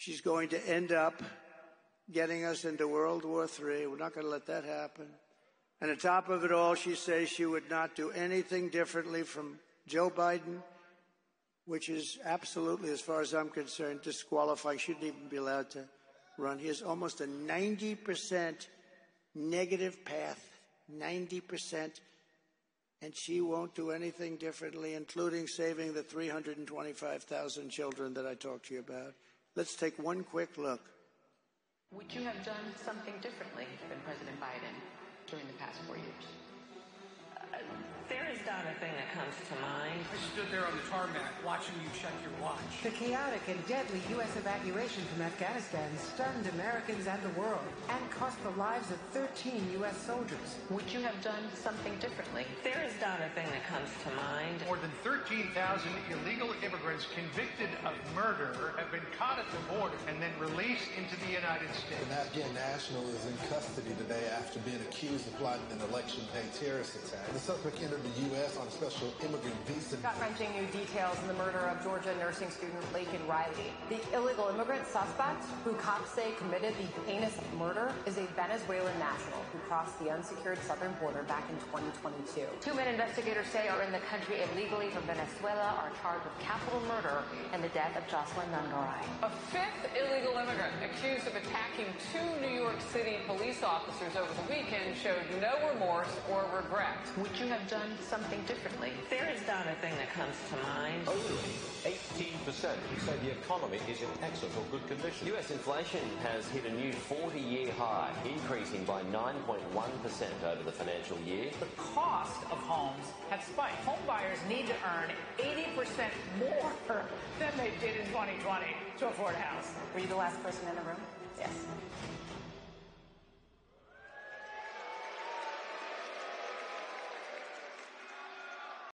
She's going to end up getting us into World War III. We're not going to let that happen. And on top of it all, she says she would not do anything differently from Joe Biden, which is absolutely, as far as I'm concerned, disqualifying. Shouldn't even be allowed to run. He has almost a 90% negative path, 90%, and she won't do anything differently, including saving the 325,000 children that I talked to you about. Let's take one quick look. Would you have done something differently than President Biden during the past 4 years? There is not a thing that comes to mind. I stood there on the tarmac watching you check your watch. The chaotic and deadly U.S. evacuation from Afghanistan stunned Americans and the world and cost the lives of 13 U.S. soldiers. Would you have done something differently? There is not a thing that comes to mind. More than 13,000 illegal immigrants convicted of murder have been caught at the border and then released into the United States. An Afghan national is in custody today after being accused of plotting an election day terrorist attack. The suspect entered the U.S. on a special immigrant visa. Gut-wrenching new details in the murder of Georgia nursing student Laken Riley. The illegal immigrant suspect, who cops say committed the heinous murder, is a Venezuelan national who crossed the unsecured southern border back in 2022. 2 men investigators say are in the country illegally from Venezuela are charged with capital murder and the death of Jocelyn Nungaray. A fifth illegal immigrant accused of attacking 2 New York City police officers over the weekend showed no remorse or regret. Would you have done something differently? There is not a thing that comes to mind. Only 18% say the economy is in excellent or good condition. US inflation has hit a new 40-year high, increasing by 9.1% over the financial year. The cost of homes have spiked. Home buyers need to earn 80% more than they did in 2020 to afford a house. Were you the last person in the room? Yes.